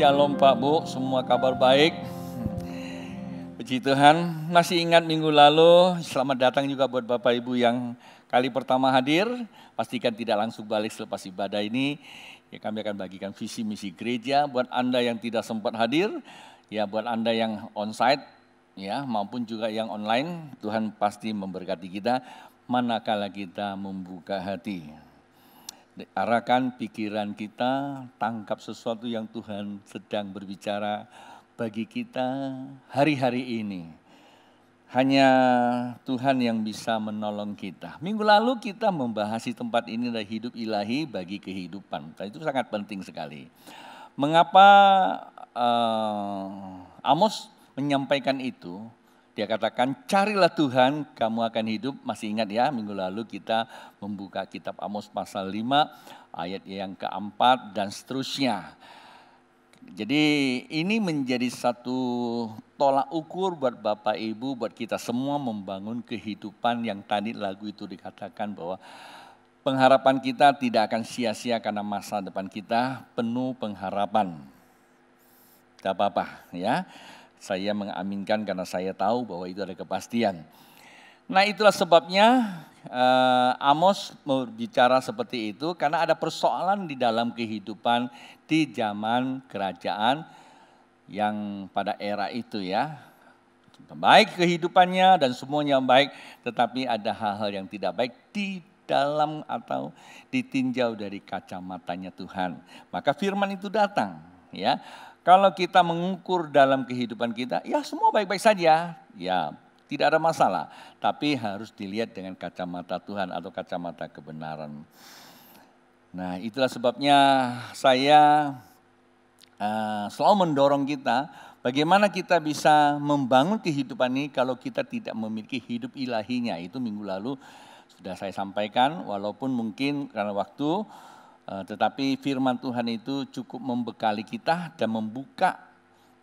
Shalom Pak Bu, semua kabar baik. Puji Tuhan, masih ingat minggu lalu, selamat datang juga buat Bapak Ibu yang kali pertama hadir. Pastikan tidak langsung balik selepas ibadah ini. Ya, kami akan bagikan visi misi gereja buat Anda yang tidak sempat hadir, ya buat Anda yang onsite, ya maupun juga yang online. Tuhan pasti memberkati kita manakala kita membuka hati. Arahkan pikiran kita, tangkap sesuatu yang Tuhan sedang berbicara bagi kita hari-hari ini. Hanya Tuhan yang bisa menolong kita. Minggu lalu kita membahas di tempat ini adalah hidup ilahi bagi kehidupan. Itu sangat penting sekali. Mengapa Amos menyampaikan itu? Dia katakan, carilah Tuhan, kamu akan hidup. Masih ingat ya, minggu lalu kita membuka kitab Amos pasal 5, ayat yang keempat dan seterusnya. Jadi ini menjadi satu tolak ukur buat Bapak Ibu, buat kita semua membangun kehidupan yang tadi lagu itu dikatakan bahwa pengharapan kita tidak akan sia-sia karena masa depan kita penuh pengharapan. Tidak apa-apa ya. Saya mengaminkan karena saya tahu bahwa itu ada kepastian. Nah itulah sebabnya Amos berbicara seperti itu karena ada persoalan di dalam kehidupan di zaman kerajaan yang pada era itu ya. Baik kehidupannya dan semuanya baik, tetapi ada hal-hal yang tidak baik di dalam atau ditinjau dari kacamatanya Tuhan. Maka firman itu datang ya. Kalau kita mengukur dalam kehidupan kita, ya semua baik-baik saja, ya tidak ada masalah. Tapi harus dilihat dengan kacamata Tuhan atau kacamata kebenaran. Nah itulah sebabnya saya selalu mendorong kita, bagaimana kita bisa membangun kehidupan ini kalau kita tidak memiliki hidup ilahinya. Itu minggu lalu sudah saya sampaikan, walaupun mungkin karena waktu, tetapi firman Tuhan itu cukup membekali kita dan membuka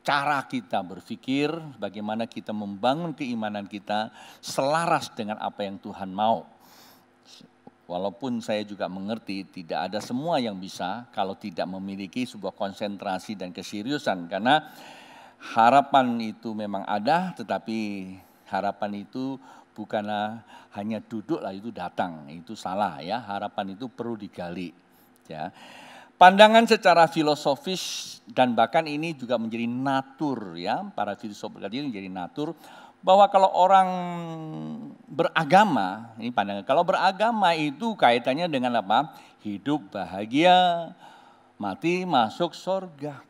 cara kita berpikir bagaimana kita membangun keimanan kita selaras dengan apa yang Tuhan mau. Walaupun saya juga mengerti tidak ada semua yang bisa kalau tidak memiliki sebuah konsentrasi dan keseriusan. Karena harapan itu memang ada, tetapi harapan itu bukanlah hanya duduk lah itu datang. Itu salah ya, harapan itu perlu digali. Ya. Pandangan secara filosofis dan bahkan ini juga menjadi natur ya, para filsuf berkata ini menjadi natur bahwa kalau orang beragama, ini pandangan kalau beragama itu kaitannya dengan apa? Hidup bahagia, mati masuk surga.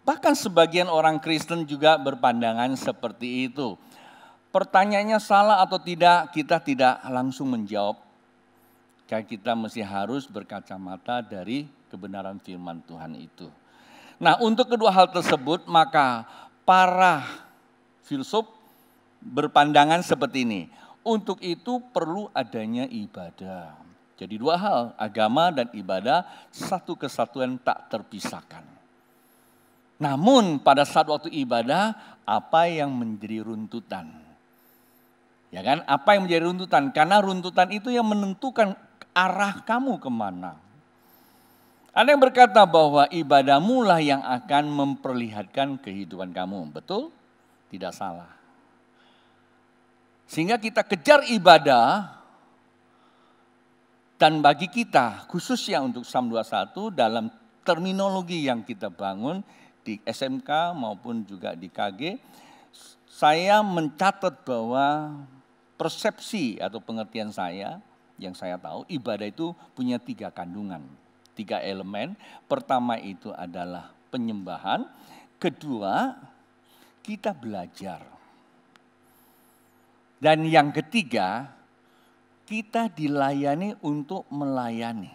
Bahkan sebagian orang Kristen juga berpandangan seperti itu. Pertanyaannya salah atau tidak, kita tidak langsung menjawab. Karena kita mesti harus berkacamata dari kebenaran firman Tuhan itu. Nah untuk kedua hal tersebut maka para filsuf berpandangan seperti ini. Untuk itu perlu adanya ibadah. Jadi dua hal, agama dan ibadah satu kesatuan tak terpisahkan. Namun pada saat waktu ibadah apa yang menjadi runtutan? Ya kan, apa yang menjadi runtutan? Karena runtutan itu yang menentukan arah kamu kemana. Ada yang berkata bahwa ibadahmu lah yang akan memperlihatkan kehidupan kamu. Betul? Tidak salah. Sehingga kita kejar ibadah. Dan bagi kita khususnya untuk Psalm 21 dalam terminologi yang kita bangun di SMK maupun juga di KG. Saya mencatat bahwa persepsi atau pengertian saya yang saya tahu ibadah itu punya 3 kandungan, 3 elemen. Pertama itu adalah penyembahan, kedua kita belajar. Dan yang ketiga kita dilayani untuk melayani.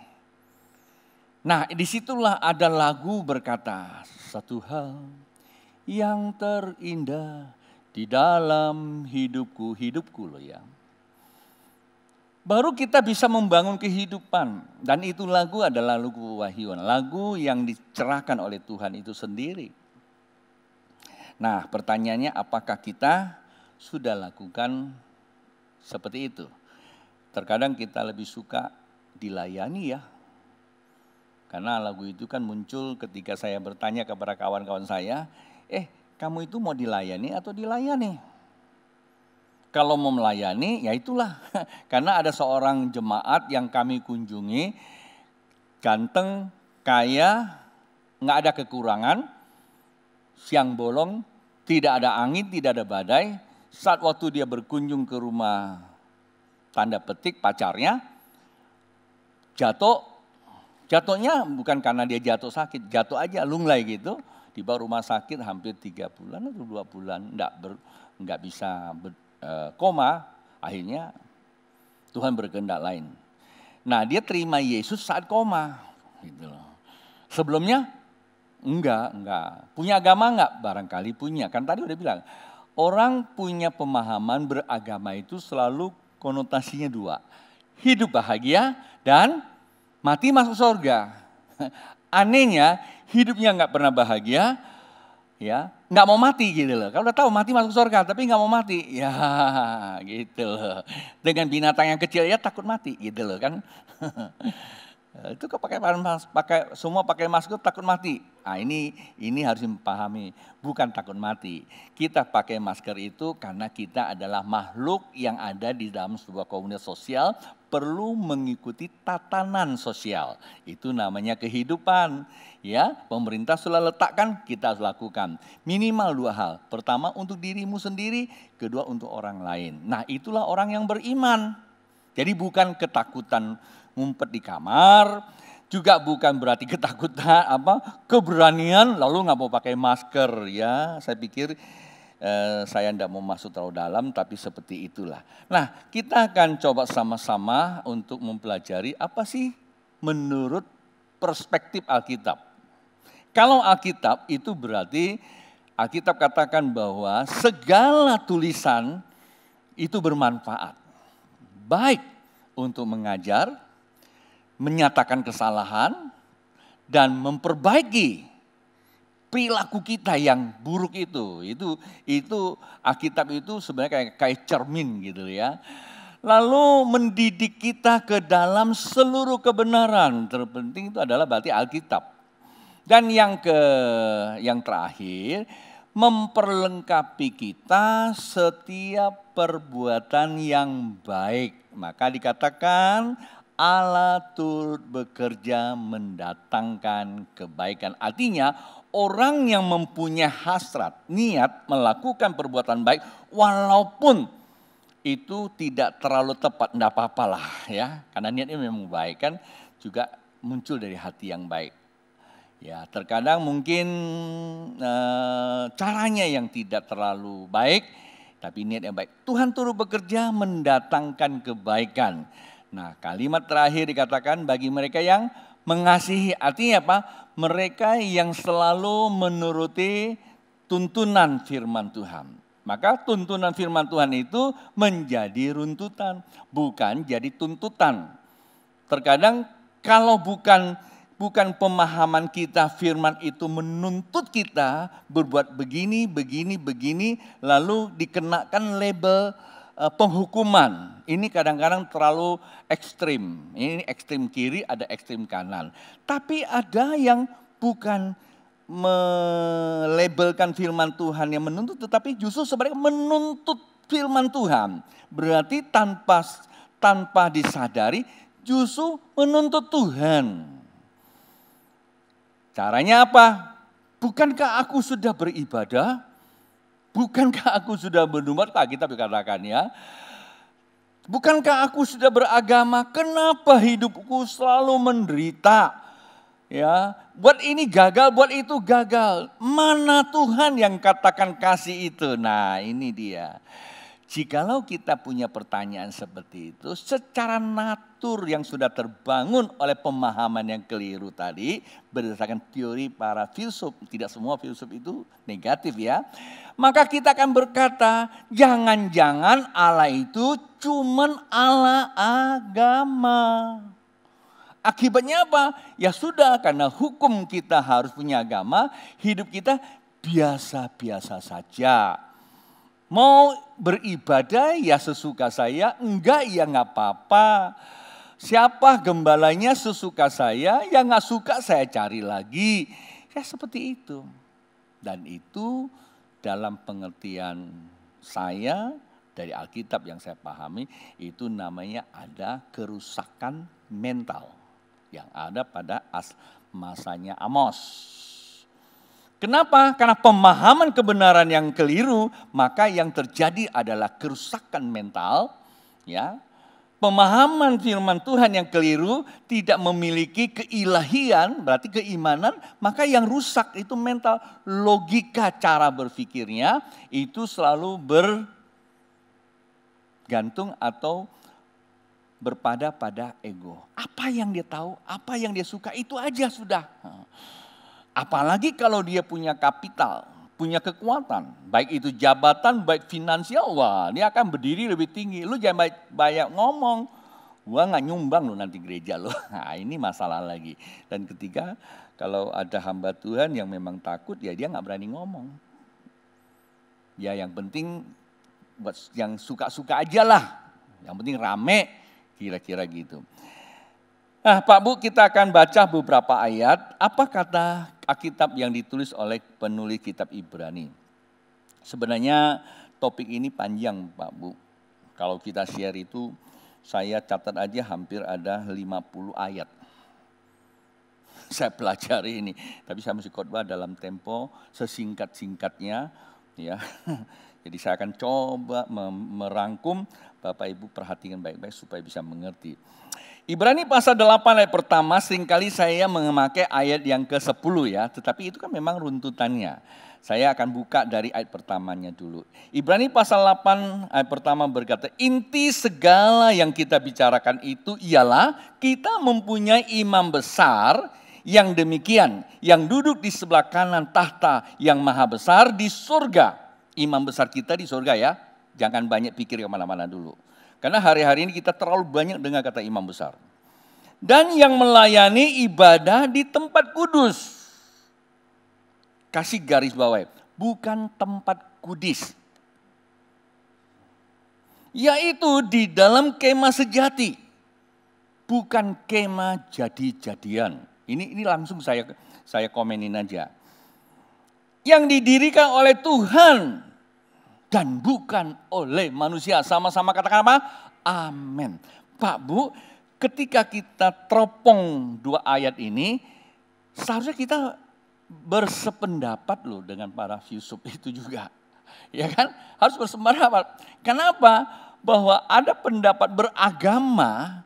Nah disitulah ada lagu berkata satu hal yang terindah di dalam hidupku loh ya. Baru kita bisa membangun kehidupan. Dan itu lagu adalah lagu Wahyuan. Lagu yang dicerahkan oleh Tuhan itu sendiri. Nah pertanyaannya apakah kita sudah lakukan seperti itu? Terkadang kita lebih suka dilayani ya. Karena lagu itu kan muncul ketika saya bertanya kepada kawan-kawan saya, kamu itu mau dilayani atau dilayani? Kalau mau melayani, ya itulah. Karena ada seorang jemaat yang kami kunjungi, ganteng, kaya, nggak ada kekurangan, siang bolong, tidak ada angin, tidak ada badai. Saat waktu dia berkunjung ke rumah tanda petik pacarnya, jatuhnya bukan karena dia jatuh sakit, jatuh aja lunglai gitu, dibawa rumah sakit hampir 3 bulan atau 2 bulan, enggak bisa koma, akhirnya Tuhan berkehendak lain. Nah, dia terima Yesus saat koma, gitu loh. Sebelumnya enggak. Punya agama enggak? Barangkali punya, kan tadi udah bilang, orang punya pemahaman beragama itu selalu konotasinya 2, hidup bahagia dan mati masuk surga. Anehnya hidupnya nggak pernah bahagia, ya nggak mau mati gitu loh. Kalau udah tahu mati masuk surga tapi nggak mau mati, ya gitu loh. Dengan binatang yang kecil ya takut mati gitu loh kan. Itu semua pakai masker takut mati. Nah, ini harus dipahami, bukan takut mati. Kita pakai masker itu karena kita adalah makhluk yang ada di dalam sebuah komunitas sosial, perlu mengikuti tatanan sosial. Itu namanya kehidupan. Ya, pemerintah sudah letakkan, kita harus lakukan. Minimal 2 hal. Pertama untuk dirimu sendiri, kedua untuk orang lain. Nah, itulah orang yang beriman. Jadi bukan ketakutan ngumpet di kamar, juga bukan berarti ketakutan keberanian lalu nggak mau pakai masker, ya. Saya pikir saya tidak mau masuk terlalu dalam, tapi seperti itulah. Nah, kita akan coba sama-sama untuk mempelajari apa sih menurut perspektif Alkitab. Kalau Alkitab itu berarti Alkitab katakan bahwa segala tulisan itu bermanfaat, baik untuk mengajar, menyatakan kesalahan, dan memperbaiki perilaku kita yang buruk itu. Itu Alkitab itu sebenarnya kayak cermin gitu ya. Lalu mendidik kita ke dalam seluruh kebenaran. Terpenting itu adalah berarti Alkitab. Dan yang terakhir, memperlengkapi kita setiap perbuatan yang baik. Maka dikatakan Allah turut bekerja mendatangkan kebaikan. Artinya orang yang mempunyai hasrat, niat melakukan perbuatan baik walaupun itu tidak terlalu tepat, enggak apa-apalah ya. Karena niatnya memang baik kan, juga muncul dari hati yang baik. Ya, terkadang mungkin caranya yang tidak terlalu baik, tapi niat yang baik. Tuhan turut bekerja mendatangkan kebaikan. Nah, kalimat terakhir dikatakan bagi mereka yang mengasihi. Artinya apa? Mereka yang selalu menuruti tuntunan firman Tuhan. Maka tuntunan firman Tuhan itu menjadi runtutan, bukan jadi tuntutan. Terkadang kalau bukan pemahaman kita, firman itu menuntut kita berbuat begini, lalu dikenakan label penghukuman. Ini kadang-kadang terlalu ekstrim. Ini ekstrim kiri, ada ekstrim kanan. Tapi ada yang bukan melabelkan firman Tuhan yang menuntut, tetapi justru sebenarnya menuntut firman Tuhan. Berarti tanpa disadari justru menuntut Tuhan. Caranya apa? Bukankah aku sudah beribadah? Bukankah aku sudah bernubuat? Kita berkatakan ya. Bukankah aku sudah beragama? Kenapa hidupku selalu menderita? Ya, buat ini gagal, buat itu gagal. Mana Tuhan yang katakan kasih itu? Nah, ini dia. Jikalau kita punya pertanyaan seperti itu, secara natur yang sudah terbangun oleh pemahaman yang keliru tadi, berdasarkan teori para filsuf, tidak semua filsuf itu negatif ya, maka kita akan berkata, jangan-jangan Allah itu cuman Allah agama. Akibatnya apa? Ya sudah, karena hukum kita harus punya agama, hidup kita biasa-biasa saja. Mau beribadah ya sesuka saya, enggak ya enggak apa-apa. Siapa gembalanya sesuka saya, yang nggak suka saya cari lagi. Ya seperti itu. Dan itu dalam pengertian saya dari Alkitab yang saya pahami, itu namanya ada kerusakan mental yang ada pada masanya Amos. Kenapa? Karena pemahaman kebenaran yang keliru, maka yang terjadi adalah kerusakan mental, ya. Pemahaman firman Tuhan yang keliru, tidak memiliki keilahian, berarti keimanan, maka yang rusak itu mental. Logika cara berpikirnya itu selalu bergantung atau berpada pada ego. Apa yang dia tahu, apa yang dia suka, itu aja sudah. Apalagi kalau dia punya kapital, punya kekuatan, baik itu jabatan, baik finansial, wah dia akan berdiri lebih tinggi. Lu jangan banyak ngomong, gua nggak nyumbang lu nanti gereja lu. Nah ini masalah lagi. Dan ketiga, kalau ada hamba Tuhan yang memang takut, ya dia nggak berani ngomong. Ya yang penting buat yang suka-suka aja lah, yang penting rame, kira-kira gitu. Nah Pak Bu, kita akan baca beberapa ayat. Apa kata Alkitab yang ditulis oleh penulis kitab Ibrani? Sebenarnya topik ini panjang Pak Bu. Kalau kita share itu, saya catat aja hampir ada 50 ayat. Saya pelajari ini, tapi saya mesti khotbah dalam tempo sesingkat-singkatnya. Ya. Jadi saya akan coba merangkum, Bapak Ibu perhatikan baik-baik supaya bisa mengerti. Ibrani pasal 8 ayat pertama, seringkali saya memakai ayat yang ke-10 ya. Tetapi itu kan memang runtutannya. Saya akan buka dari ayat pertamanya dulu. Ibrani pasal 8 ayat pertama berkata, inti segala yang kita bicarakan itu ialah kita mempunyai imam besar yang demikian. Yang duduk di sebelah kanan tahta yang maha besar di surga. Imam besar kita di surga ya. Jangan banyak pikir kemana-mana dulu. Karena hari-hari ini kita terlalu banyak dengar kata imam besar. Dan yang melayani ibadah di tempat kudus. Kasih garis bawah, bukan tempat kudis. Yaitu di dalam kemah sejati. Bukan kemah jadi-jadian. Ini langsung saya komenin aja. Yang didirikan oleh Tuhan. Dan bukan oleh manusia. Sama-sama katakan apa? Amin. Pak Bu, ketika kita teropong 2 ayat ini, seharusnya kita bersependapat loh dengan para filsuf itu juga. Ya kan? Harus bersependapat. Kenapa? Bahwa ada pendapat beragama,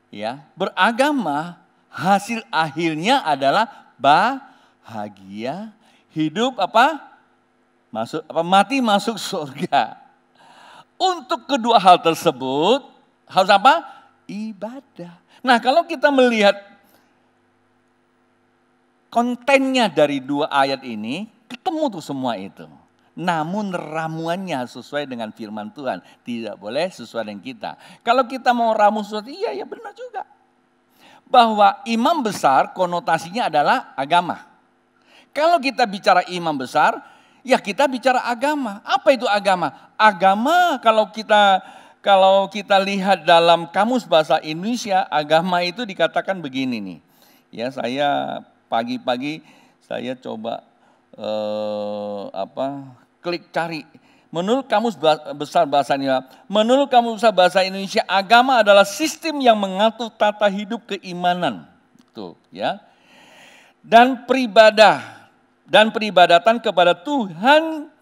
ya, beragama hasil akhirnya adalah bahagia, hidup apa? Mati masuk surga. Untuk kedua hal tersebut harus apa? Ibadah. Nah kalau kita melihat kontennya dari 2 ayat ini, ketemu tuh semua itu. Namun ramuannya sesuai dengan firman Tuhan. Tidak boleh sesuai dengan kita. Kalau kita mau ramu sesuatu, iya ya benar juga. Bahwa imam besar konotasinya adalah agama. Kalau kita bicara imam besar, ya kita bicara agama. Apa itu agama? Agama kalau kita lihat dalam kamus bahasa Indonesia, agama itu dikatakan begini nih. Ya saya pagi-pagi saya coba klik cari. Menurut kamus besar bahasa Indonesia, menurut kamus besar bahasa Indonesia, agama adalah sistem yang mengatur tata hidup keimanan. Tuh, ya. Dan peribadatan kepada Tuhan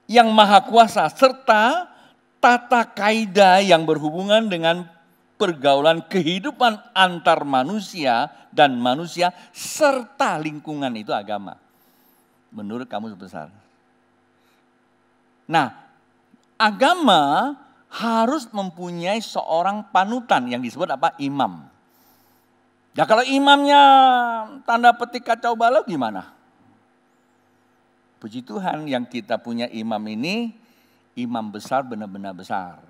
yang Maha Kuasa serta tata kaidah yang berhubungan dengan pergaulan kehidupan antar manusia dan manusia serta lingkungan itu agama. Menurut kamus besar. Nah, agama harus mempunyai seorang panutan yang disebut apa? Imam. Ya kalau imamnya tanda petik kacau balau gimana? Puji Tuhan yang kita punya imam ini, imam besar benar-benar besar.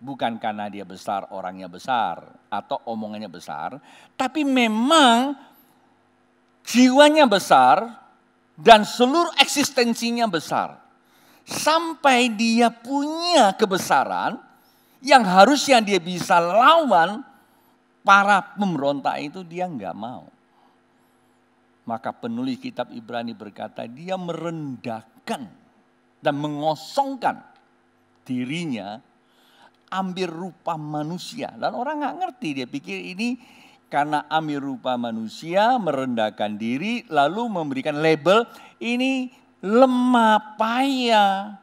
Bukan karena dia besar, orangnya besar, atau omongannya besar. Tapi memang jiwanya besar dan seluruh eksistensinya besar. Sampai dia punya kebesaran yang harusnya dia bisa lawan para pemberontak itu dia nggak mau. Maka penulis kitab Ibrani berkata dia merendahkan dan mengosongkan dirinya, ambil rupa manusia. Dan orang nggak ngerti, dia pikir ini karena ambil rupa manusia, merendahkan diri, lalu memberikan label ini lemah, payah.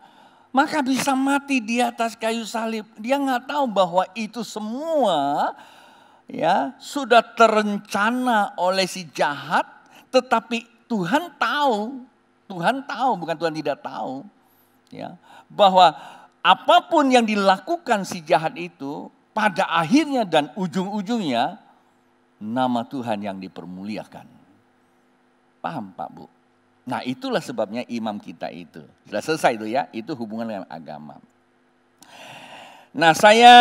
Maka bisa mati di atas kayu salib. Dia nggak tahu bahwa itu semua ya sudah terencana oleh si jahat, tetapi Tuhan tahu, bukan Tuhan tidak tahu, ya, bahwa apapun yang dilakukan si jahat itu, pada akhirnya dan ujung-ujungnya nama Tuhan yang dipermuliakan. Paham Pak Bu? Nah itulah sebabnya imam kita itu. Sudah selesai itu ya, itu hubungan dengan agama. Nah saya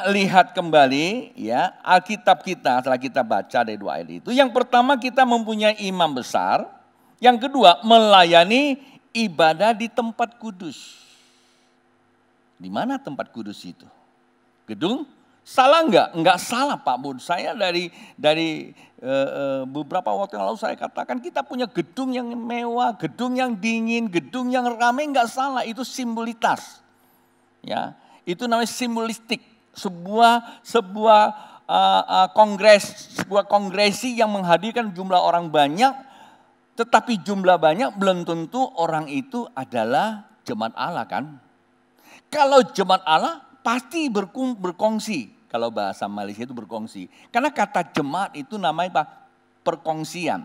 lihat kembali ya Alkitab kita setelah kita baca dari 2 ayat itu. Yang pertama kita mempunyai imam besar. Yang kedua melayani ibadah di tempat kudus. Di mana tempat kudus itu? Gedung? Salah enggak? Enggak salah Pak Bud. Saya dari beberapa waktu yang lalu saya katakan kita punya gedung yang mewah, gedung yang dingin, gedung yang ramai, enggak salah. Itu simbolitas. Ya, itu namanya simbolistik. Sebuah kongresi yang menghadirkan jumlah orang banyak, tetapi jumlah banyak belum tentu orang itu adalah jemaat Allah kan? Kalau jemaat Allah pasti berkongsi. Kalau bahasa Malaysia itu berkongsi. Karena kata jemaat itu namanya apa? Perkongsian.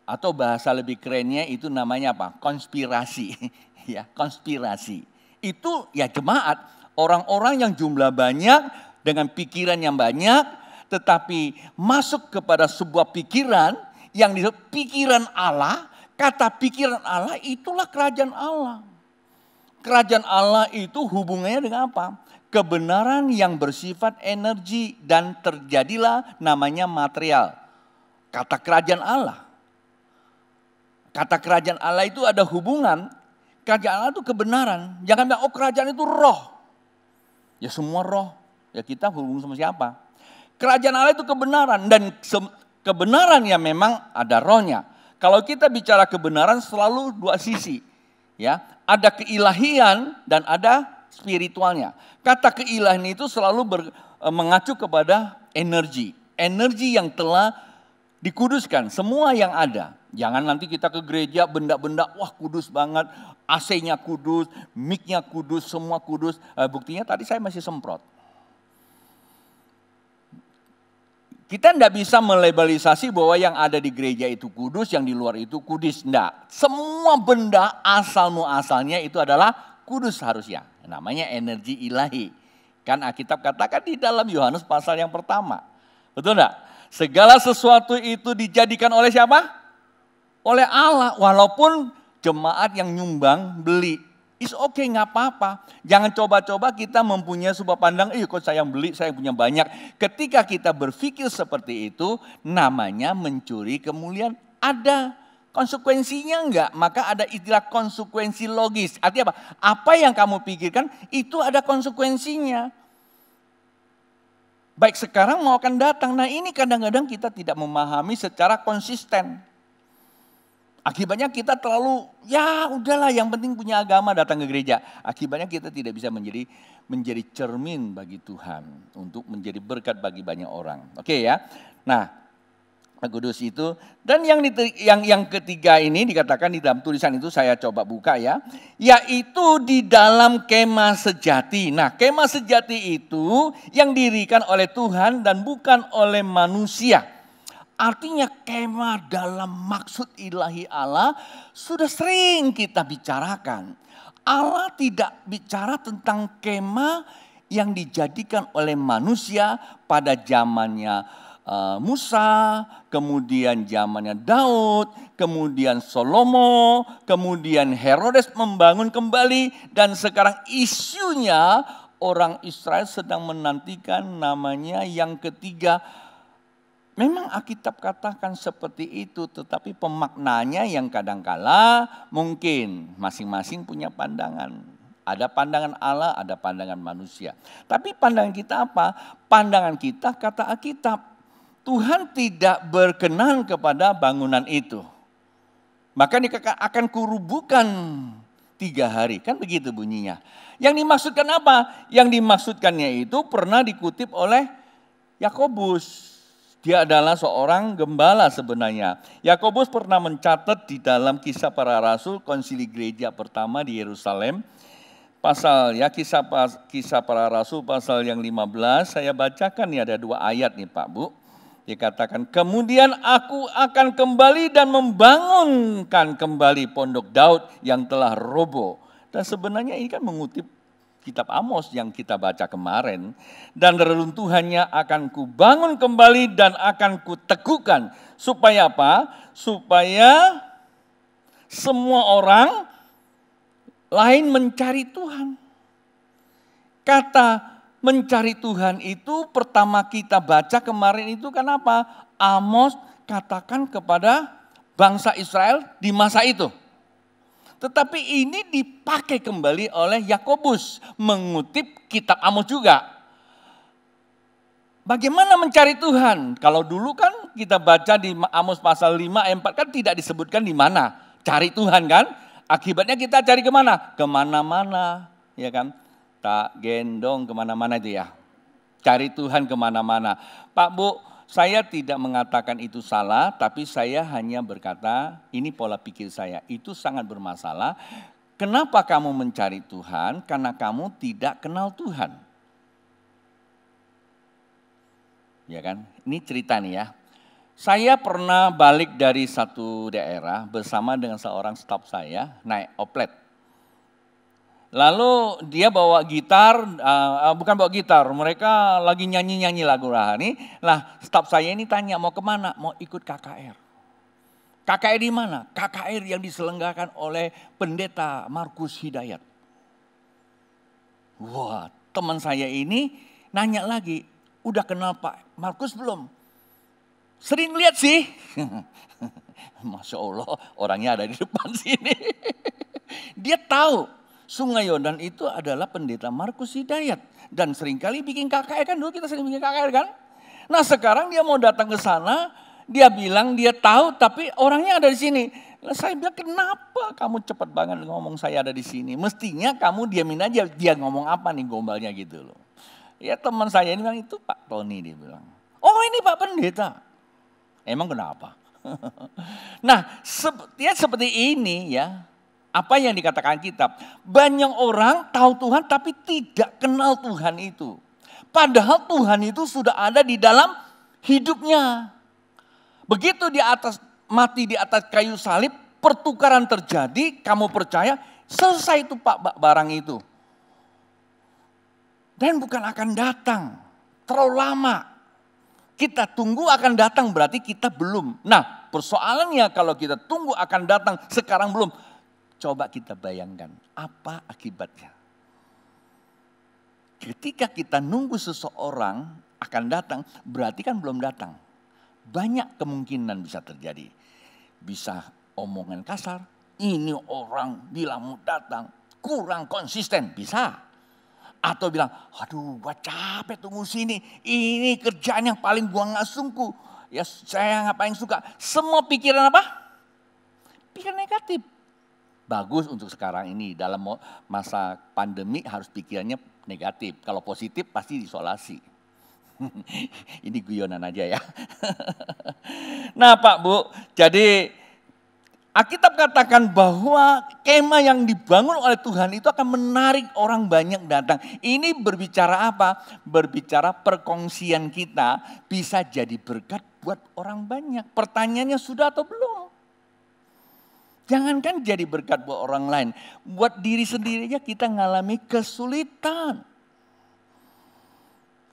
Atau bahasa lebih kerennya itu namanya apa? Konspirasi. Ya, konspirasi. Itu ya jemaat. Orang-orang yang jumlah banyak dengan pikiran yang banyak. Tetapi masuk kepada sebuah pikiran yang disebut pikiran Allah. Kata pikiran Allah itulah kerajaan Allah. Kerajaan Allah itu hubungannya dengan apa? Kebenaran yang bersifat energi dan terjadilah namanya material. Kata kerajaan Allah. Kata kerajaan Allah itu ada hubungan. Kerajaan Allah itu kebenaran. Jangan bilang oh kerajaan itu roh. Ya semua roh. Ya kita hubung sama siapa? Kerajaan Allah itu kebenaran dan kebenaran yang memang ada rohnya. Kalau kita bicara kebenaran selalu dua sisi. Ya, ada keilahian dan ada spiritualnya. Kata keilahian itu selalu mengacu kepada energi. Energi yang telah dikuduskan, semua yang ada. Jangan nanti kita ke gereja benda-benda, wah kudus banget, AC-nya kudus, mic-nya kudus, semua kudus. Buktinya tadi saya masih semprot. Kita tidak bisa melabelisasi bahwa yang ada di gereja itu kudus, yang di luar itu kudus. Tidak. Semua benda asal muasalnya itu adalah kudus harusnya. Namanya energi ilahi. Kan Alkitab katakan di dalam Yohanes pasal yang pertama. Betul tidak? Segala sesuatu itu dijadikan oleh siapa? Oleh Allah. Walaupun jemaat yang nyumbang beli. It's okay, nggak apa-apa. Jangan coba-coba kita mempunyai sebuah pandang, kok saya yang beli, saya punya banyak. Ketika kita berpikir seperti itu, namanya mencuri kemuliaan. Ada konsekuensinya enggak? Maka ada istilah konsekuensi logis. Artinya apa? Apa yang kamu pikirkan, itu ada konsekuensinya. Baik sekarang mau akan datang. Nah ini kadang-kadang kita tidak memahami secara konsisten. Akibatnya kita terlalu, ya udahlah yang penting punya agama datang ke gereja. Akibatnya kita tidak bisa menjadi cermin bagi Tuhan. Untuk menjadi berkat bagi banyak orang. Oke ya. Nah kudus itu. Dan yang ketiga ini dikatakan di dalam tulisan itu saya coba buka ya. Yaitu di dalam kemah sejati. Nah kemah sejati itu yang didirikan oleh Tuhan dan bukan oleh manusia. Artinya kemah dalam maksud ilahi Allah sudah sering kita bicarakan. Allah tidak bicara tentang kemah yang dijadikan oleh manusia pada zamannya Musa, kemudian zamannya Daud, kemudian Salomo, kemudian Herodes membangun kembali. Dan sekarang isunya orang Israel sedang menantikan namanya yang ketiga. Memang Alkitab katakan seperti itu, tetapi pemaknanya yang kadangkala mungkin masing-masing punya pandangan. Ada pandangan Allah, ada pandangan manusia. Tapi pandangan kita apa? Pandangan kita kata Alkitab. Tuhan tidak berkenan kepada bangunan itu. Maka akan kurubuhkan 3 hari. Kan begitu bunyinya. Yang dimaksudkan apa? Yang dimaksudkannya itu pernah dikutip oleh Yakobus. Dia adalah seorang gembala sebenarnya. Yakobus pernah mencatat di dalam Kisah Para Rasul, konsili gereja pertama di Yerusalem. Kisah Para Rasul pasal yang 15, saya bacakan nih, ada 2 ayat nih Pak Bu. Dia katakan, kemudian aku akan kembali dan membangunkan kembali pondok Daud yang telah roboh. Dan sebenarnya ini kan mengutip kitab Amos yang kita baca kemarin. Dan reruntuhannya akan kubangun kembali dan akan kuteguhkan. Supaya apa? Supaya semua orang lain mencari Tuhan. Kata mencari Tuhan itu pertama kita baca kemarin itu kan apa? Amos katakan kepada bangsa Israel di masa itu. Tetapi ini dipakai kembali oleh Yakobus mengutip kitab Amos juga. Bagaimana mencari Tuhan? Kalau dulu kan kita baca di Amos pasal 5 ayat 4 kan tidak disebutkan di mana cari Tuhan kan? Akibatnya kita cari kemana? Kemana-mana, ya kan? Tak gendong kemana-mana itu ya. Cari Tuhan kemana-mana. Pak Bu, saya tidak mengatakan itu salah, tapi saya hanya berkata, ini pola pikir saya, itu sangat bermasalah. Kenapa kamu mencari Tuhan? Karena kamu tidak kenal Tuhan. Ya kan? Ini cerita nih ya. Saya pernah balik dari satu daerah bersama dengan seorang staf saya, naik oplet. Lalu dia bawa gitar, bukan bawa gitar, mereka lagi nyanyi-nyanyi lagu rohani. Lah staf saya ini tanya mau kemana? Mau ikut KKR. KKR di mana? KKR yang diselenggarakan oleh pendeta Markus Hidayat. Wah, teman saya ini nanya lagi, udah kenal Pak Markus belum? Sering lihat sih. Masya Allah, orangnya ada di depan sini. Dia tahu Sungai Yordan itu adalah pendeta Markus Hidayat. Dan seringkali bikin KKR kan, dulu kita sering bikin KKR kan. Nah sekarang dia mau datang ke sana, dia bilang dia tahu tapi orangnya ada di sini. Nah, saya bilang kenapa kamu cepat banget ngomong saya ada di sini. Mestinya kamu diamin aja dia ngomong apa nih gombalnya gitu loh. Ya teman saya ini bilang itu Pak Tony dia bilang. Oh ini Pak Pendeta. Emang kenapa? Nah seperti ini ya. Apa yang dikatakan kitab, banyak orang tahu Tuhan tapi tidak kenal Tuhan itu. Padahal Tuhan itu sudah ada di dalam hidupnya. Begitu mati di atas kayu salib, pertukaran terjadi, kamu percaya, selesai itu Pak barang itu. Dan bukan akan datang, terlalu lama. Kita tunggu akan datang berarti kita belum. Nah persoalannya kalau kita tunggu akan datang sekarang belum. Coba kita bayangkan apa akibatnya. Ketika kita nunggu seseorang akan datang, berarti kan belum datang. Banyak kemungkinan bisa terjadi. Bisa omongan kasar, ini orang bilang mau datang, kurang konsisten, bisa. Atau bilang, aduh gua capek tunggu sini, ini kerjaan yang paling gua gak sungguh. Ya saya ngapain suka. Semua pikiran apa? Pikiran negatif. Bagus untuk sekarang ini dalam masa pandemi harus pikirannya negatif. Kalau positif pasti diisolasi. Ini guyonan aja ya. Nah Pak Bu, jadi Alkitab katakan bahwa kemah yang dibangun oleh Tuhan itu akan menarik orang banyak datang. Ini berbicara apa? Berbicara perkongsian kita bisa jadi berkat buat orang banyak. Pertanyaannya sudah atau belum? Jangankan jadi berkat buat orang lain. Buat diri sendiri aja kita ngalami kesulitan.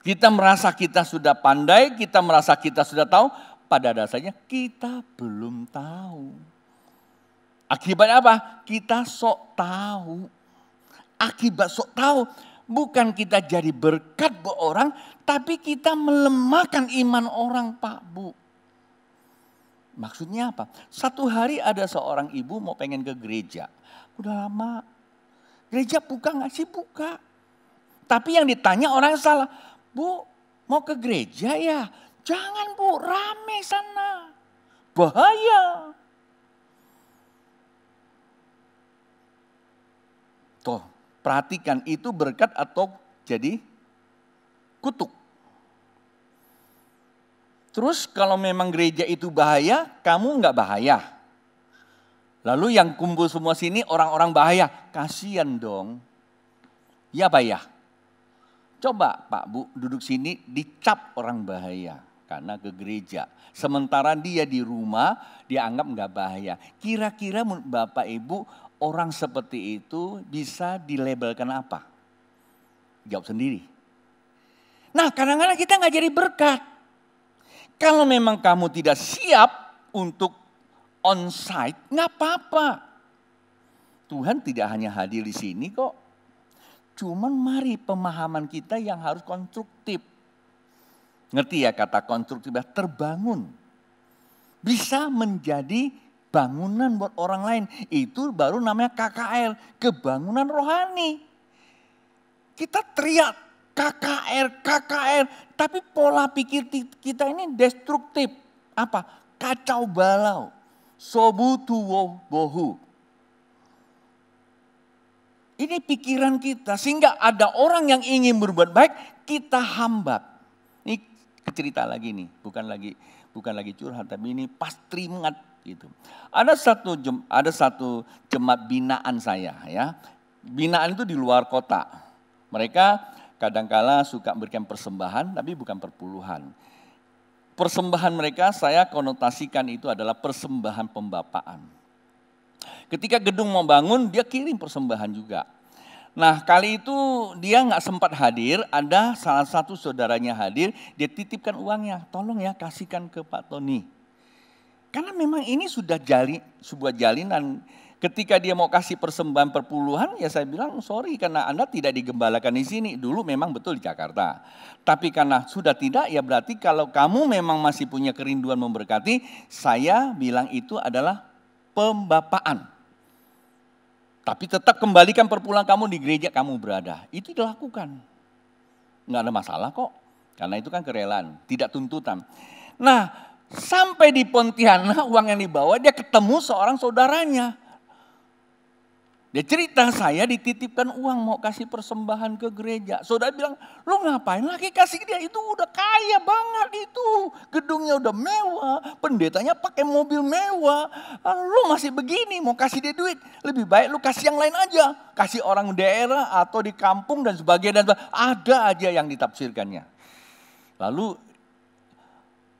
Kita merasa kita sudah pandai, kita merasa kita sudah tahu. Pada dasarnya kita belum tahu. Akibatnya apa? Kita sok tahu. Akibat sok tahu. Bukan kita jadi berkat buat orang. Tapi kita melemahkan iman orang Pak Bu. Maksudnya apa? Satu hari ada seorang ibu mau pengen ke gereja. Udah lama Gereja buka nggak sih? Buka. Tapi yang ditanya orang yang salah. Bu, mau ke gereja ya? Jangan Bu, rame sana. Bahaya. Tuh, perhatikan itu berkat atau jadi kutuk. Terus kalau memang gereja itu bahaya, kamu nggak bahaya. Lalu yang kumpul semua sini orang-orang bahaya, kasihan dong. Ya Pak ya. Coba Pak Bu duduk sini dicap orang bahaya karena ke gereja. Sementara dia di rumah dia anggap nggak bahaya. Kira-kira Bapak Ibu orang seperti itu bisa dilabelkan apa? Jawab sendiri. Nah kadang-kadang kita nggak jadi berkat. Kalau memang kamu tidak siap untuk on-site, nggak apa-apa. Tuhan tidak hanya hadir di sini kok. Cuman mari pemahaman kita yang harus konstruktif. Ngerti ya kata konstruktif, terbangun. Bisa menjadi bangunan buat orang lain. Itu baru namanya KKR, kebangunan rohani. Kita teriak KKR, KKR. Tapi pola pikir kita ini destruktif. Apa? Kacau balau. Sobutu bohu. Ini pikiran kita sehingga ada orang yang ingin berbuat baik kita hambat. Ini cerita lagi nih, bukan lagi curhat tapi ini pasti ingat gitu. Ada satu jemaat binaan saya ya. Binaan itu di luar kota. Mereka kadangkala suka berikan persembahan tapi bukan perpuluhan. Persembahan mereka saya konotasikan itu adalah persembahan pembapaan. Ketika gedung mau bangun, dia kirim persembahan juga. Nah kali itu dia nggak sempat hadir, ada salah satu saudaranya hadir, dia titipkan uangnya, tolong ya kasihkan ke Pak Tony. Karena memang ini sudah sebuah jalinan. Ketika dia mau kasih persembahan perpuluhan, ya saya bilang sorry karena Anda tidak digembalakan di sini. Dulu memang betul di Jakarta. Tapi karena sudah tidak, ya berarti kalau kamu memang masih punya kerinduan memberkati, saya bilang itu adalah pembapaan. Tapi tetap kembalikan perpuluhan kamu di gereja kamu berada. Itu dilakukan. Nggak ada masalah kok. Karena itu kan kerelaan, tidak tuntutan. Nah sampai di Pontianak uang yang dibawa dia ketemu seorang saudaranya. Dia cerita saya dititipkan uang mau kasih persembahan ke gereja. Saudara bilang, lo ngapain lagi kasih dia? Itu udah kaya banget itu. Gedungnya udah mewah, pendetanya pakai mobil mewah. Lo masih begini mau kasih dia duit. Lebih baik lo kasih yang lain aja. Kasih orang daerah atau di kampung dan sebagainya. Ada aja yang ditafsirkannya. Lalu,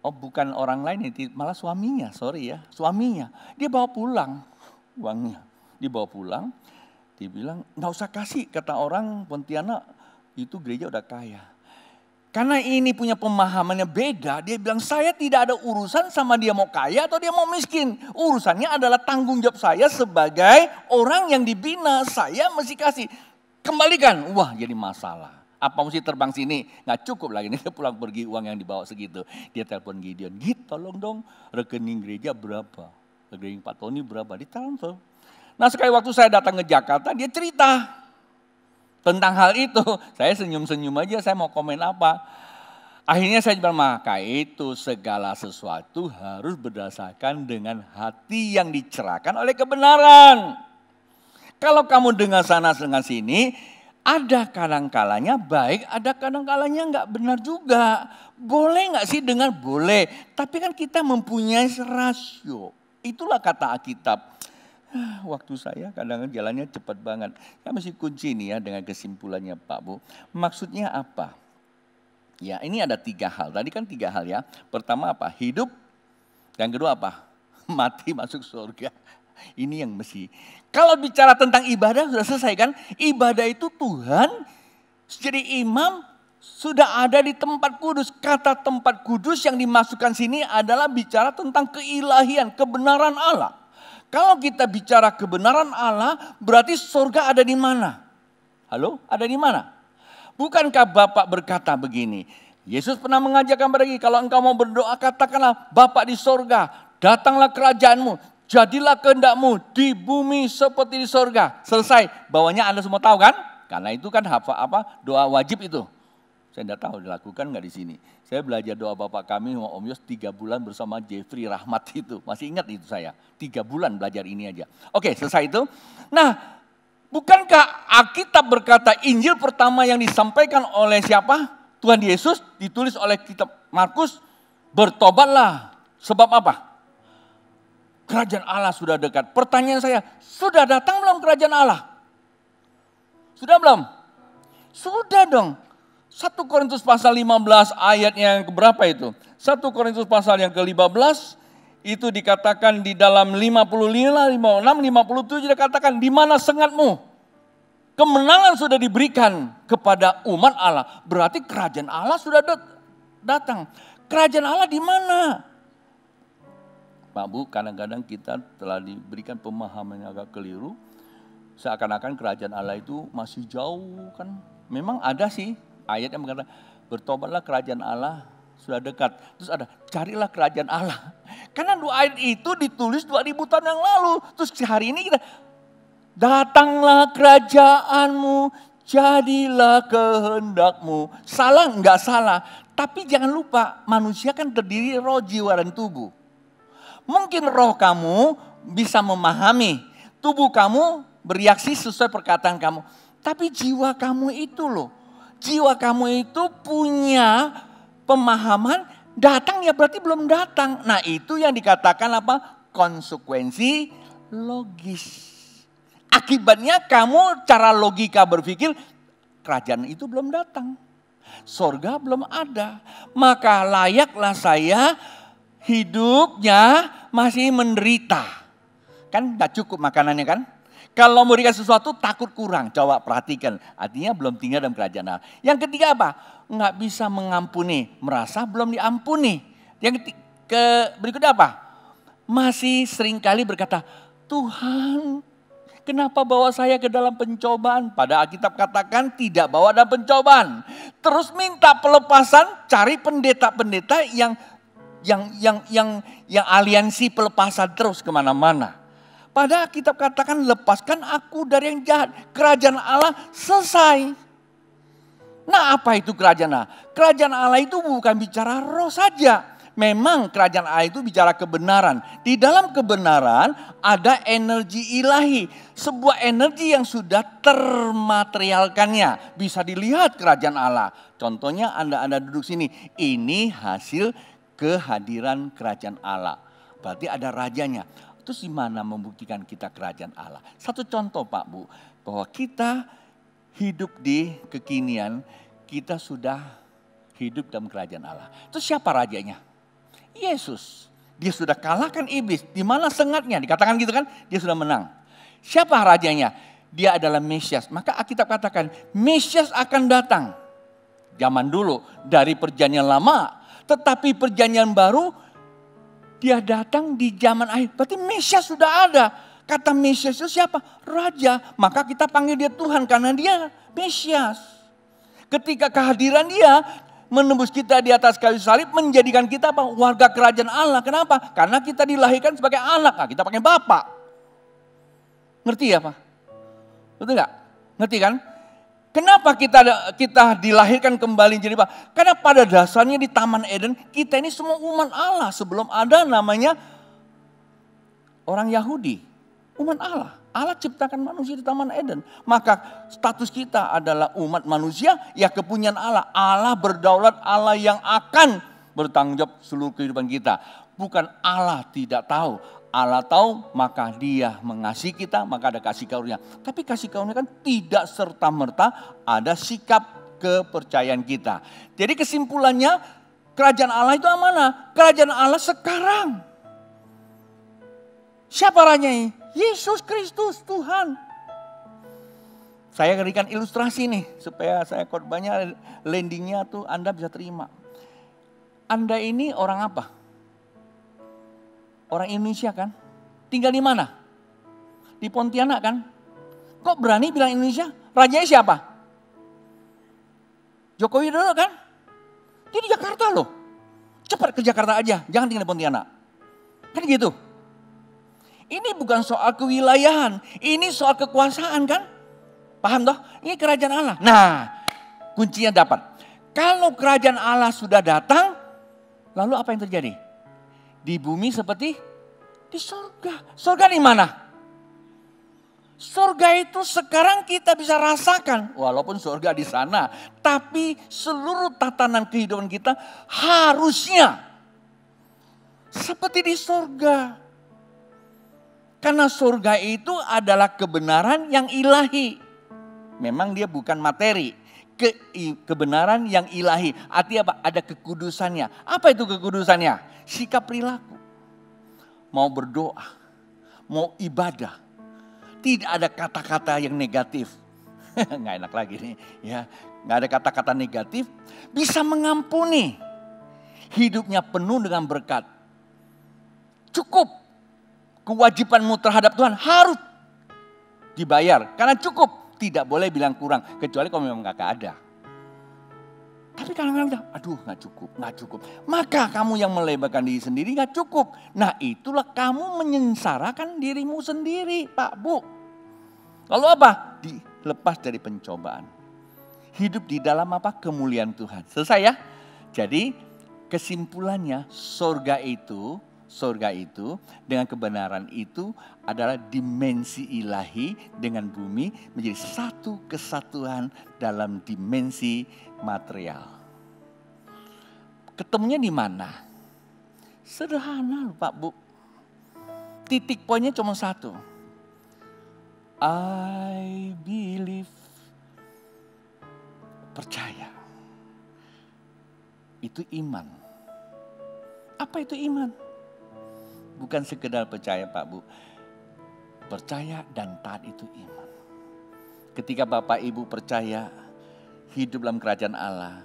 bukan orang lain, malah suaminya, sorry ya. Suaminya, dia bawa pulang uangnya. Dibawa pulang, dia bilang nggak usah kasih, kata orang Pontianak itu gereja udah kaya. Karena ini punya pemahamannya beda, dia bilang saya tidak ada urusan sama dia mau kaya atau dia mau miskin. Urusannya adalah tanggung jawab saya sebagai orang yang dibina, saya mesti kasih. Kembalikan, wah jadi masalah. Apa mesti terbang sini? Nggak cukup lagi, dia pulang pergi uang yang dibawa segitu. Dia telepon Gideon, tolong dong rekening gereja berapa? Rekening Pak Tony berapa? Ditransfer. Nah sekali waktu saya datang ke Jakarta, dia cerita tentang hal itu. Saya senyum-senyum aja, saya mau komen apa. Akhirnya saya bilang, maka itu segala sesuatu harus berdasarkan dengan hati yang dicerahkan oleh kebenaran. Kalau kamu dengar sana dengan sini, ada kadang-kalanya baik, ada kadang-kalanya nggak benar juga. Boleh nggak sih dengar? Boleh. Tapi kan kita mempunyai rasio. Itulah kata Alkitab. Waktu saya kadang-kadang jalannya cepat banget. Saya mesti kunci nih ya dengan kesimpulannya Pak Bu. Maksudnya apa? Ya ini ada 3 hal. Tadi kan 3 hal ya. Pertama apa? Hidup. Yang kedua apa? Mati masuk surga. Ini yang mesti. Kalau bicara tentang ibadah sudah selesai kan? Ibadah itu Tuhan jadi imam sudah ada di tempat kudus. Kata tempat kudus yang dimasukkan sini adalah bicara tentang keilahian, kebenaran Allah. Kalau kita bicara kebenaran Allah, berarti surga ada di mana? Halo, ada di mana? Bukankah Bapak berkata begini, Yesus pernah mengajarkan kepada kita, kalau engkau mau berdoa katakanlah, Bapa di surga, datanglah kerajaanmu, Jadilah kehendakmu di bumi seperti di sorga. Selesai. Bawahnya Anda semua tahu kan? Karena itu kan doa wajib itu. Saya tidak tahu dilakukan nggak di sini. Saya belajar doa Bapak kami sama Om Yos 3 bulan bersama Jeffrey Rahmat itu. Masih ingat itu saya. 3 bulan belajar ini aja. Oke, selesai itu. Nah, bukankah Alkitab berkata Injil pertama yang disampaikan oleh siapa? Tuhan Yesus ditulis oleh kitab Markus. Bertobatlah. Sebab apa? Kerajaan Allah sudah dekat. Pertanyaan saya, sudah datang belum kerajaan Allah? Sudah belum? Sudah dong. 1 Korintus pasal 15 ayat yang keberapa itu? 1 Korintus pasal yang ke-15 itu dikatakan di dalam 55, 56, 57 dikatakan di mana sengatmu? Kemenangan sudah diberikan kepada umat Allah. Berarti kerajaan Allah sudah datang. Kerajaan Allah di mana? Pak Bu, kadang-kadang kita telah diberikan pemahaman yang agak keliru. Seakan-akan kerajaan Allah itu masih jauh kan. Memang ada sih ayat yang mengatakan bertobatlah kerajaan Allah sudah dekat. Terus ada carilah kerajaan Allah. Karena dua ayat itu ditulis 2000 tahun yang lalu. Terus hari ini kita datanglah kerajaanmu, jadilah kehendakmu. Salah enggak salah. Tapi jangan lupa manusia kan terdiri roh, jiwa dan tubuh. Mungkin roh kamu bisa memahami. Tubuh kamu bereaksi sesuai perkataan kamu. Tapi jiwa kamu itu loh. Jiwa kamu itu punya pemahaman datang ya berarti belum datang. Nah itu yang dikatakan apa? Konsekuensi logis. Akibatnya kamu cara logika berpikir kerajaan itu belum datang. Sorga belum ada. Maka layaklah saya hidupnya masih menderita. Kan gak cukup makanannya kan? Kalau mau dikasih sesuatu takut kurang. Coba perhatikan. Artinya belum tinggal dalam kerajaan Allah. Yang ketiga apa? Nggak bisa mengampuni. Merasa belum diampuni. Yang berikutnya apa? Masih seringkali berkata, Tuhan kenapa bawa saya ke dalam pencobaan? Pada Alkitab katakan tidak bawa dalam pencobaan. Terus minta pelepasan, cari pendeta-pendeta yang aliansi pelepasan terus kemana-mana. Pada Alkitab katakan lepaskan aku dari yang jahat. Kerajaan Allah selesai. Nah apa itu kerajaan Allah? Kerajaan Allah itu bukan bicara roh saja. Memang kerajaan Allah itu bicara kebenaran. Di dalam kebenaran ada energi ilahi. Sebuah energi yang sudah termaterialkannya. Bisa dilihat kerajaan Allah. Contohnya Anda duduk sini. Ini hasil kehadiran kerajaan Allah. Berarti ada rajanya. Terus di mana membuktikan kita kerajaan Allah? Satu contoh Pak Bu, bahwa kita hidup di kekinian, kita sudah hidup dalam kerajaan Allah. Terus siapa rajanya? Yesus. Dia sudah kalahkan iblis. Di mana sengatnya? Dikatakan gitu kan? Dia sudah menang. Siapa rajanya? Dia adalah Mesias. Maka Alkitab katakan, Mesias akan datang. Zaman dulu dari perjanjian lama, tetapi perjanjian baru dia datang di zaman akhir. Berarti Mesias sudah ada. Kata Mesias itu siapa? Raja. Maka kita panggil dia Tuhan karena dia Mesias. Ketika kehadiran dia menembus kita di atas kayu salib, menjadikan kita apa? Warga kerajaan Allah. Kenapa? Karena kita dilahirkan sebagai anak. Nah, kita pakai bapak. Ngerti ya Pak? Betul nggak? Ngerti kan? Kenapa kita dilahirkan kembali jadi Pak? Karena pada dasarnya di Taman Eden kita ini semua umat Allah. Sebelum ada namanya orang Yahudi. Umat Allah. Allah ciptakan manusia di Taman Eden. Maka status kita adalah umat manusia ya kepunyaan Allah. Allah berdaulat, Allah yang akan bertanggung jawab seluruh kehidupan kita. Bukan Allah tidak tahu. Allah tahu maka dia mengasihi kita, maka ada kasih karunia. Tapi kasih karunia kan tidak serta-merta ada sikap kepercayaan kita. Jadi kesimpulannya kerajaan Allah itu mana? Kerajaan Allah sekarang. Siapa rajanya? Yesus Kristus Tuhan. Saya berikan ilustrasi nih supaya saya khotbahnya landingnya tuh Anda bisa terima. Anda ini orang apa? Orang Indonesia kan? Tinggal di mana? Di Pontianak kan? Kok berani bilang Indonesia? Rajanya siapa? Jokowi Widodo kan? Dia di Jakarta loh. Cepat ke Jakarta aja, jangan tinggal di Pontianak. Kan gitu. Ini bukan soal kewilayahan, ini soal kekuasaan kan? Paham toh? Ini kerajaan Allah. Nah, kuncinya dapat. Kalau kerajaan Allah sudah datang, lalu apa yang terjadi? Di bumi seperti di surga. Surga di mana? Surga itu sekarang kita bisa rasakan. Walaupun surga di sana. Tapi seluruh tatanan kehidupan kita harusnya seperti di surga. Karena surga itu adalah kebenaran yang ilahi. Memang dia bukan materi. Kebenaran yang ilahi. Artinya apa? Ada kekudusannya. Apa itu kekudusannya? Sikap perilaku. Mau berdoa. Mau ibadah. Tidak ada kata-kata yang negatif. Nggak enak lagi nih. Ya, nggak ada kata-kata negatif. Bisa mengampuni. Hidupnya penuh dengan berkat. Cukup. Kewajibanmu terhadap Tuhan harus dibayar. Karena cukup. Tidak boleh bilang kurang. Kecuali kalau memang gak ada. Tapi kadang-kadang bilang, aduh gak cukup. Maka kamu yang melebarkan diri sendiri gak cukup. Nah itulah kamu menyengsarakan dirimu sendiri Pak Bu. Lalu apa? Dilepas dari pencobaan. Hidup di dalam apa? Kemuliaan Tuhan. Selesai ya? Jadi kesimpulannya surga itu dengan kebenaran itu adalah dimensi ilahi dengan bumi menjadi satu kesatuan dalam dimensi material. Ketemunya di mana? Sederhana loh Pak Bu. Titik poinnya cuma satu. I believe. Percaya. Itu iman. Apa itu iman? Bukan sekedar percaya Pak Bu. Percaya dan taat itu iman. Ketika Bapak Ibu percaya hidup dalam kerajaan Allah.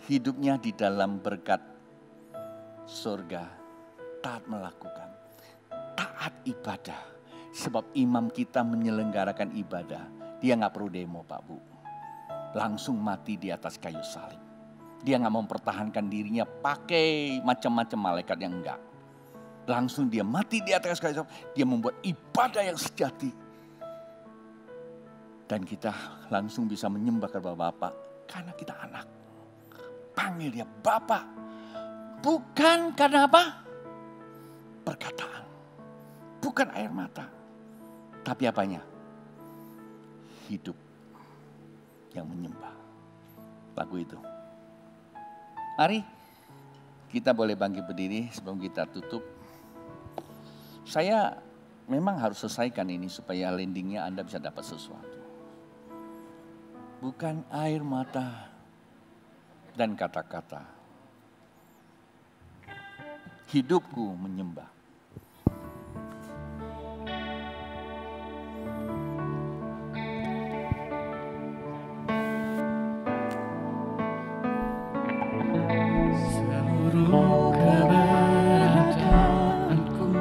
Hidupnya di dalam berkat surga. Taat melakukan. Taat ibadah. Sebab imam kita menyelenggarakan ibadah. Dia gak perlu demo Pak Bu. Langsung mati di atas kayu salib. Dia gak mempertahankan dirinya pakai macam-macam malaikat yang enggak. Langsung dia mati di atas kayu salib. Dia membuat ibadah yang sejati. Dan kita langsung bisa menyembah kepada Bapa. Karena kita anak. Panggil dia Bapa. Bukan karena apa? Perkataan. Bukan air mata. Tapi apanya? Hidup yang menyembah. Lagu itu. Mari kita boleh bangkit berdiri sebelum kita tutup. Saya memang harus selesaikan ini supaya landingnya Anda bisa dapat sesuatu. Bukan air mata dan kata-kata. Hidupku menyembah. Seluruh keberadaanku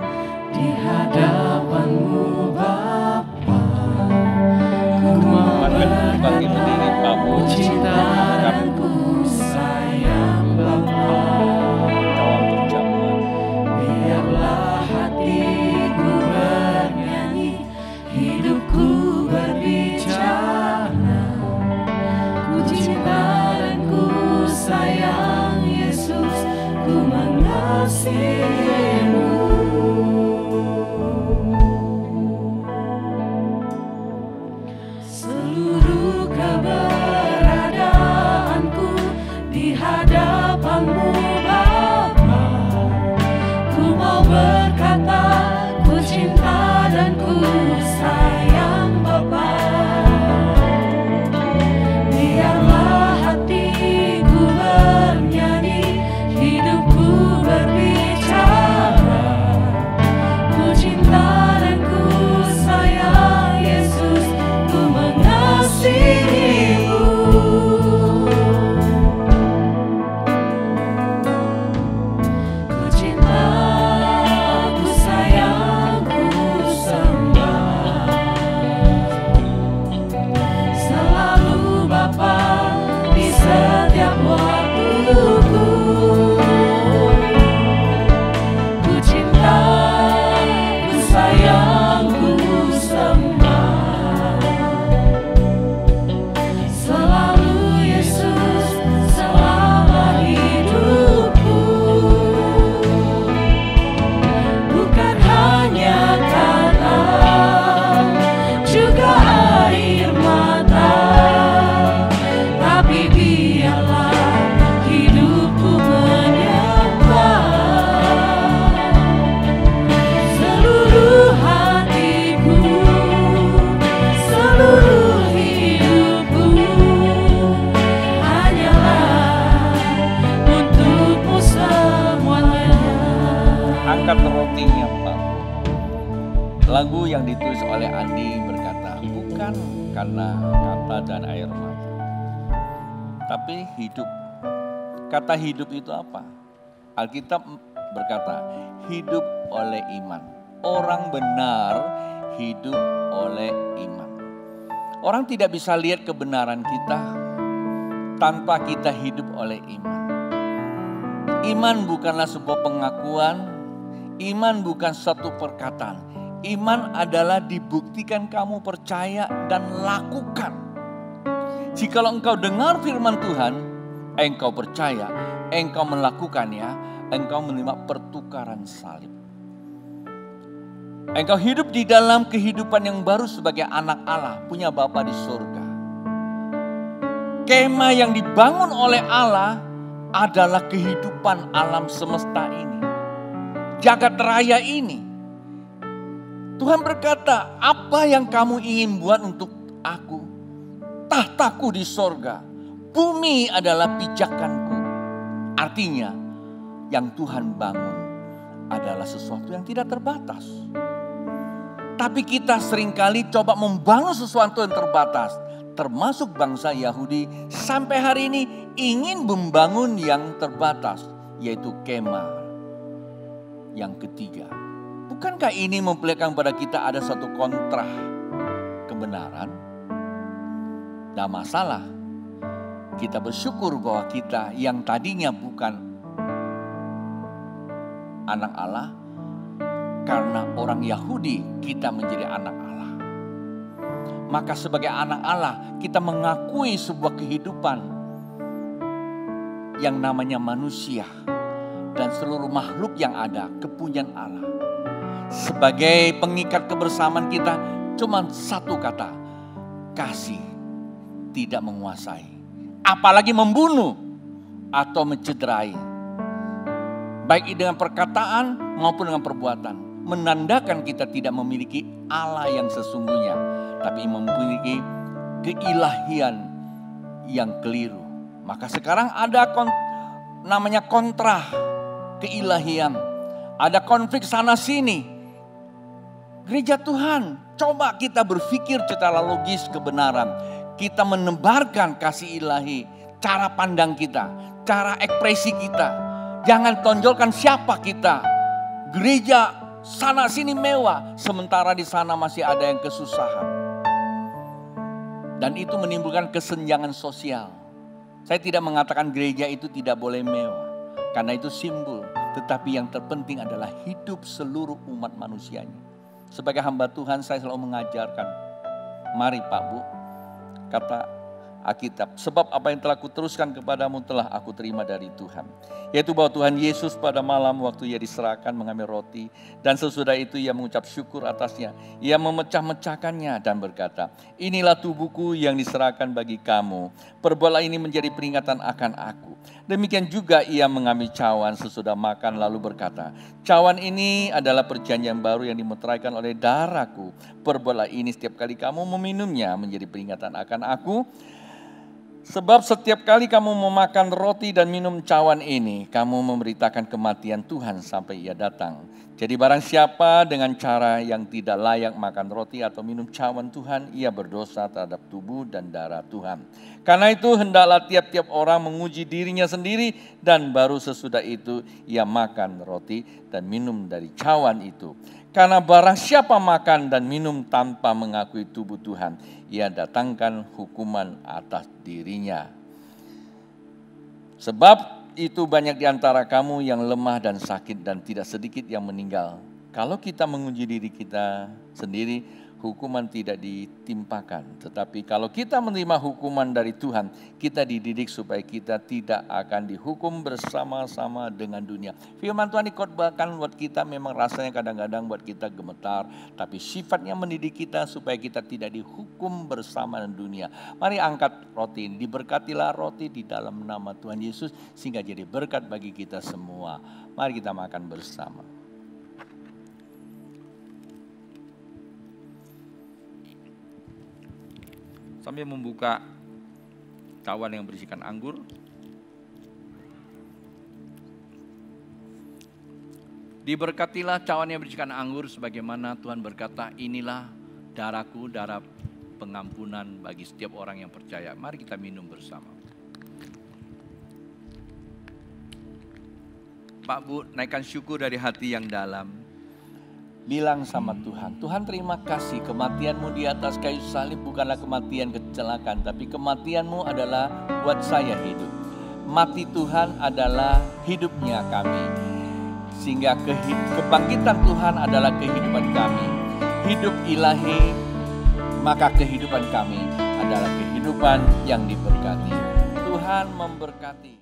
di hadapan-Mu Bapa, ku mau berkata cinta dan ku sayang Bapa. Biarlah hatiku bernyanyi, hidupku berbicara, ku cinta dan ku sayang Yesus, ku mengasihi-Mu. Seluruh keberadaanku di hadapan-Mu Bapa, ku mau berkata, ku cinta dan ku sayang Bapa. Biarlah hatiku bernyanyi, hidupku berbicara, bukan karena kata dan air mata, tapi hidup. Kata hidup itu apa? Alkitab berkata, hidup oleh iman. Orang benar hidup oleh iman. Orang tidak bisa lihat kebenaran kita tanpa kita hidup oleh iman. Iman bukanlah sebuah pengakuan, iman bukan satu perkataan. Iman adalah dibuktikan kamu percaya dan lakukan. Jikalau engkau dengar firman Tuhan, engkau percaya, engkau melakukannya, engkau menerima pertukaran salib. Engkau hidup di dalam kehidupan yang baru sebagai anak Allah, punya Bapa di surga. Kemah yang dibangun oleh Allah adalah kehidupan alam semesta ini. Jagat raya ini. Tuhan berkata, apa yang kamu ingin buat untuk aku? Tahtaku di sorga, bumi adalah pijakanku. Artinya, yang Tuhan bangun adalah sesuatu yang tidak terbatas. Tapi kita seringkali coba membangun sesuatu yang terbatas. Termasuk bangsa Yahudi sampai hari ini ingin membangun yang terbatas. Yaitu kemah yang ketiga. Bukankah ini memperlihatkan kepada kita ada satu kontra kebenaran? Tidak masalah. Kita bersyukur bahwa kita yang tadinya bukan anak Allah, karena orang Yahudi kita menjadi anak Allah. Maka sebagai anak Allah kita mengakui sebuah kehidupan yang namanya manusia dan seluruh makhluk yang ada kepunyaan Allah. Sebagai pengikat kebersamaan kita cuma satu kata, kasih. Tidak menguasai, apalagi membunuh atau mencederai, baik dengan perkataan maupun dengan perbuatan, menandakan kita tidak memiliki Allah yang sesungguhnya, tapi memiliki keilahian yang keliru. Maka sekarang ada namanya kontra keilahian, ada konflik sana sini. Gereja Tuhan, coba kita berpikir secara logis kebenaran. Kita menebarkan kasih ilahi, cara pandang kita, cara ekspresi kita. Jangan tonjolkan siapa kita. Gereja sana sini mewah, sementara di sana masih ada yang kesusahan. Dan itu menimbulkan kesenjangan sosial. Saya tidak mengatakan gereja itu tidak boleh mewah, karena itu simbol. Tetapi yang terpenting adalah hidup seluruh umat manusianya. Sebagai hamba Tuhan saya selalu mengajarkan, mari Pak Bu, kata Alkitab, sebab apa yang telah kuteruskan kepadamu telah aku terima dari Tuhan. Yaitu bahwa Tuhan Yesus pada malam waktu ia diserahkan mengambil roti. Dan sesudah itu ia mengucap syukur atasnya. Ia memecah-mecahkannya dan berkata, inilah tubuhku yang diserahkan bagi kamu. Perbuatlah ini menjadi peringatan akan aku. Demikian juga ia mengambil cawan sesudah makan lalu berkata, cawan ini adalah perjanjian baru yang dimeteraikan oleh darahku. Perbuatlah ini setiap kali kamu meminumnya menjadi peringatan akan aku. Sebab setiap kali kamu memakan roti dan minum cawan ini, kamu memberitakan kematian Tuhan sampai ia datang. Jadi barang siapa dengan cara yang tidak layak makan roti atau minum cawan Tuhan, ia berdosa terhadap tubuh dan darah Tuhan. Karena itu hendaklah tiap-tiap orang menguji dirinya sendiri, dan baru sesudah itu ia makan roti dan minum dari cawan itu. Karena barang siapa makan dan minum tanpa mengakui tubuh Tuhan, ia datangkan hukuman atas dirinya. Sebab itu banyak di antara kamu yang lemah dan sakit dan tidak sedikit yang meninggal. Kalau kita menguji diri kita sendiri, hukuman tidak ditimpakan. Tetapi kalau kita menerima hukuman dari Tuhan, kita dididik supaya kita tidak akan dihukum bersama-sama dengan dunia. Firman Tuhan dikhotbahkan buat kita memang rasanya kadang-kadang buat kita gemetar. Tapi sifatnya mendidik kita supaya kita tidak dihukum bersama dengan dunia. Mari angkat roti ini. Diberkatilah roti di dalam nama Tuhan Yesus sehingga jadi berkat bagi kita semua. Mari kita makan bersama. Sambil membuka cawan yang berisikan anggur. Diberkatilah cawan yang berisikan anggur sebagaimana Tuhan berkata, inilah darahku, darah pengampunan bagi setiap orang yang percaya. Mari kita minum bersama. Pak Bu, naikkan syukur dari hati yang dalam. Bilang sama Tuhan, Tuhan terima kasih kematian-Mu di atas kayu salib bukanlah kematian kecelakaan, tapi kematian-Mu adalah buat saya hidup. Mati Tuhan adalah hidupnya kami. Sehingga kebangkitan Tuhan adalah kehidupan kami. Hidup ilahi, maka kehidupan kami adalah kehidupan yang diberkati. Tuhan memberkati.